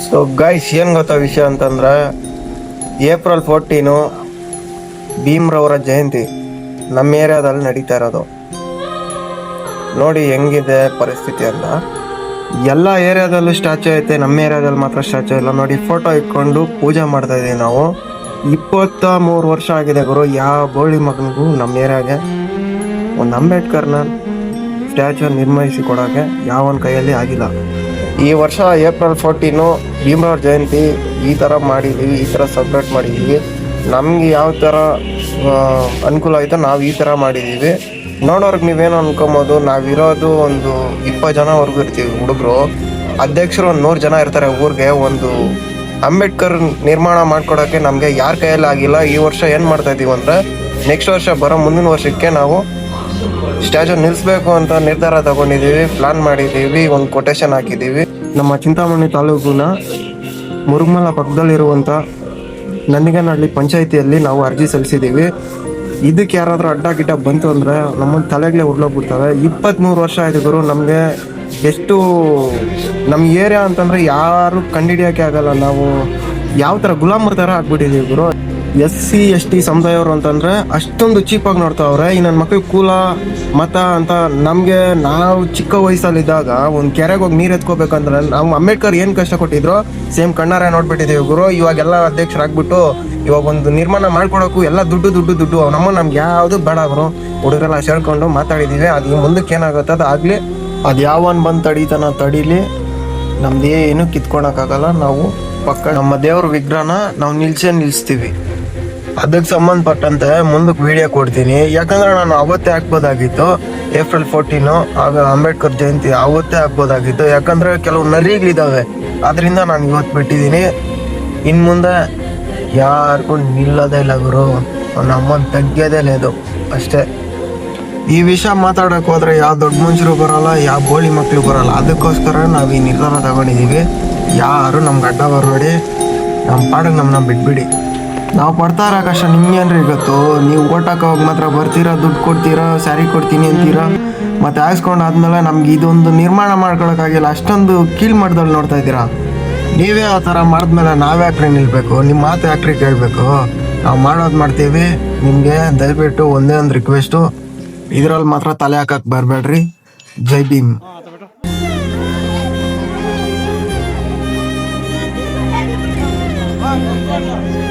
So guys ಏನು ಗೊತ್ತಾ ವಿಷಯ ಅಂತಂದ್ರೆ ಏಪ್ರಿಲ್ 14 ಭೀಮ್ರವರ ಜಯಂತಿ ನಮ್ಮ ಏರಿಯಾದಲ್ಲಿ ನಡೀತಾ ಇರೋದು. ನೋಡಿ ಹೆಂಗಿದೆ ಪರಿಸ್ಥಿತಿ ಅಂತ. ಎಲ್ಲ ಏರಿಯಾದಲ್ಲೂ ಸ್ಟ್ಯಾಚು ಐತೆ, ನಮ್ಮ ಏರಿಯಾದಲ್ಲಿ ಮಾತ್ರ ಸ್ಟ್ಯಾಚು ಇಲ್ಲ. ನೋಡಿ ಫೋಟೋ ಇಟ್ಕೊಂಡು ಪೂಜೆ ಮಾಡ್ತಾ ಇದೀವಿ ನಾವು. 23 ವರ್ಷ ಆಗಿದೆ ಗುರು, ಯಾವ ಬೋಳಿ ಮಗನಿಗೂ ನಮ್ಮ ಏರಿಯಾಗೆ ಒಂದು ಅಂಬೇಡ್ಕರ್ನ ಸ್ಟ್ಯಾಚು ನಿರ್ಮಿಸಿ ಕೊಡೋಕ್ಕೆ ಯಾವನ ಕೈಯಲ್ಲಿ ಆಗಿಲ್ಲ. ಈ ವರ್ಷ ಏಪ್ರಿಲ್ 14 ಭೀಮ್ರವ್ರ ಜಯಂತಿ ಈ ಥರ ಮಾಡಿದ್ದೀವಿ, ಈ ಥರ ಸೆಲೆಬ್ರೇಟ್ ಮಾಡಿದ್ದೀವಿ. ನಮ್ಗೆ ಯಾವ ಥರ ಅನುಕೂಲ ಆಯಿತು ನಾವು ಈ ಥರ ಮಾಡಿದ್ದೀವಿ. ನೋಡೋರ್ಗೆ ನೀವೇನು ಅನ್ಕೊಬೋದು, ನಾವಿರೋದು ಒಂದು 20 ಜನವರೆಗೂ ಇರ್ತೀವಿ ಹುಡುಗರು. ಅಧ್ಯಕ್ಷರು ಒಂದು 100 ಜನ ಇರ್ತಾರೆ ಊರಿಗೆ. ಒಂದು ಅಂಬೇಡ್ಕರ್ ನಿರ್ಮಾಣ ಮಾಡ್ಕೊಡೋಕ್ಕೆ ನಮಗೆ ಯಾರ ಕೈಯಲ್ಲಿ ಆಗಿಲ್ಲ. ಈ ವರ್ಷ ಏನು ಮಾಡ್ತಾ ಇದ್ದೀವಿ ಅಂದರೆ, ನೆಕ್ಸ್ಟ್ ವರ್ಷ ಬರೋ ಮುಂದಿನ ವರ್ಷಕ್ಕೆ ನಾವು ಸ್ಟ್ಯಾಚು ನಿಲ್ಲಿಸ್ಬೇಕು ಅಂತ ನಿರ್ಧಾರ ತಗೊಂಡಿದ್ದೀವಿ, ಪ್ಲಾನ್ ಮಾಡಿದ್ದೀವಿ, ಒಂದು ಕೊಟೇಶನ್ ಹಾಕಿದ್ದೀವಿ. ನಮ್ಮ ಚಿಂತಾಮಣಿ ತಾಲೂಕಿನ ಮುರುಗಮಲ ಪಕ್ಕದಲ್ಲಿರುವಂಥ ನಂದಿಗನಹಳ್ಳಿ ಪಂಚಾಯಿತಿಯಲ್ಲಿ ನಾವು ಅರ್ಜಿ ಸಲ್ಲಿಸಿದ್ದೀವಿ. ಇದಕ್ಕೆ ಯಾರಾದರೂ ಅಡ್ಡ ಗಿಡ್ಡ ಬಂತು ಅಂದರೆ ನಮ್ಮ ತಲೆಗಳೇ ಉರ್ಲೋಗ್ಬಿಡ್ತವೆ. 23 ವರ್ಷ ಆಯ್ತು ಗುರು. ನಮಗೆ ಎಷ್ಟು ನಮ್ಮ ಏರಿಯಾ ಅಂತಂದರೆ ಯಾರು ಕಂಡುಹಿಡಿಯೋಕ್ಕೆ ಆಗಲ್ಲ. ನಾವು ಯಾವ ಥರ ಗುಲಾಮರ ಥರ ಆಗ್ಬಿಟ್ಟಿದ್ದೀವಿ ಗುರು. SC ST ಸಮುದಾಯವರು ಅಂತಂದರೆ ಅಷ್ಟೊಂದು ಚೀಪಾಗಿ ನೋಡ್ತಾವ್ರೆ. ಈ ನನ್ನ ಮಕ್ಕಳು ಕೂಲ ಮತ ಅಂತ. ನಮಗೆ ನಾವು ಚಿಕ್ಕ ವಯಸ್ಸಲ್ಲಿದ್ದಾಗ ಒಂದು ಕೆರೆಗೆ ಹೋಗಿ ನೀರು ಎತ್ಕೋಬೇಕಂದ್ರೆ ನಾವು ಅಂಬೇಡ್ಕರ್ ಏನು ಕಷ್ಟಪಟ್ಟಿದ್ರು ಸೇಮ್ ಕಣ್ಣಾರೆ ನೋಡ್ಬಿಟ್ಟಿದ್ದೀವಿ ಗುರು. ಇವಾಗೆಲ್ಲ ಅಧ್ಯಕ್ಷರಾಗ್ಬಿಟ್ಟು ಇವಾಗ ಒಂದು ನಿರ್ಮಾಣ ಮಾಡ್ಕೊಡೋಕ್ಕೂ ಎಲ್ಲ ದುಡ್ಡು ನಮ್ಗೆ ಯಾವುದು ಬೇಡ ಗುರು. ಹುಡುಗರೆಲ್ಲ ಸೇರ್ಕೊಂಡು ಮಾತಾಡಿದ್ದೀವಿ. ಅದು ಮುಂದಕ್ಕೆ ಏನಾಗುತ್ತೆ ಅದು ಆಗಲಿ. ಅದು ಯಾವನ್ ಬಂದು ತಡೀಲಿ, ನಮ್ದೇನು ಕಿತ್ಕೊಳಕ್ಕಾಗಲ್ಲ. ನಾವು ಪಕ್ಕ ನಮ್ಮ ದೇವ್ರ ವಿಗ್ರಹನ ನಾವು ನಿಲ್ಲಿಸ್ತೀವಿ. ಅದಕ್ಕೆ ಸಂಬಂಧಪಟ್ಟಂತೆ ಮುಂದಕ್ಕೆ ವಿಡಿಯೋ ಕೊಡ್ತೀನಿ. ಯಾಕಂದ್ರೆ ನಾನು ಅವತ್ತೇ ಹಾಕ್ಬೋದಾಗಿತ್ತು, ಏಪ್ರಿಲ್ 14 ಆಗ ಅಂಬೇಡ್ಕರ್ ಜಯಂತಿ ಅವತ್ತೇ ಹಾಕ್ಬೋದಾಗಿತ್ತು. ಯಾಕಂದರೆ ಕೆಲವು ನರಿಗಳಿದ್ದಾವೆ, ಅದರಿಂದ ನಾನು ಇವತ್ತು ಬಿಟ್ಟಿದ್ದೀನಿ. ಇನ್ನು ಮುಂದೆ ಯಾರಿಗೂ ನಿಲ್ಲೋದೇ ಇಲ್ಲ ಗುರು. ನಮ್ಮನ್ನು ತಗ್ಗೋದೇ లేదు ಅಷ್ಟೇ. ಈ ವಿಷಯ ಮಾತಾಡೋಕೆ ಹೋದರೆ ಯಾವ ದೊಡ್ಡ ಮನುಷ್ಯರು ಬರೋಲ್ಲ, ಯಾವ ಬೋಳಿ ಮಕ್ಕಳು ಬರೋಲ್ಲ. ಅದಕ್ಕೋಸ್ಕರ ನಾವು ಈ ನಿರ್ಧಾರ ತಗೊಂಡಿದ್ದೀವಿ. ಯಾರು ನಮ್ಗೆ ಅಡ್ಡ ಬರಬೇಡಿ, ನಮ್ಮ ಪಾಡಿಗೆ ನಮ್ಮನ್ನ ಬಿಟ್ಬಿಡಿ. ನಾವು ಪಡ್ತಾ ಇರೋ ಕಷ್ಟ ನಿಮ್ಗೇನ್ರಿ ಗೊತ್ತು. ನೀವು ಓಟ್ ಹಾಕೋವಾಗ ಮಾತ್ರ ಬರ್ತೀರಾ, ದುಡ್ಡು ಕೊಡ್ತೀರಾ, ಸ್ಯಾರಿ ಕೊಡ್ತೀನಿ ಅಂತೀರಾ, ಮತ್ತು ಹಾಕ್ಸ್ಕೊಂಡಾದ್ಮೇಲೆ ನಮ್ಗೆ ಇದೊಂದು ನಿರ್ಮಾಣ ಮಾಡ್ಕೊಳಕ್ಕಾಗಿಲ್ಲ. ಅಷ್ಟೊಂದು ಕೀಳು ಮಟ್ಟದಲ್ಲಿ ನೋಡ್ತಾ ಇದ್ದೀರಾ. ನೀವೇ ಆ ಥರ ಮಾಡಿದ್ಮೇಲೆ ನಾವೇ ಯಾಕ್ರಿ ನಿಲ್ಬೇಕು, ನಿಮ್ಮ ಮಾತು ಯಾಕ್ರಿ ಕೇಳಬೇಕು. ನಾವು ಮಾಡೋದು ಮಾಡ್ತೀವಿ. ನಿಮಗೆ ದಯವಿಟ್ಟು ಒಂದೇ ಒಂದು ರಿಕ್ವೆಸ್ಟು, ಇದರಲ್ಲಿ ಮಾತ್ರ ತಲೆ ಹಾಕಕ್ಕೆ ಬರಬೇಡ್ರಿ. ಜೈ ಭೀಮ್. Thank you.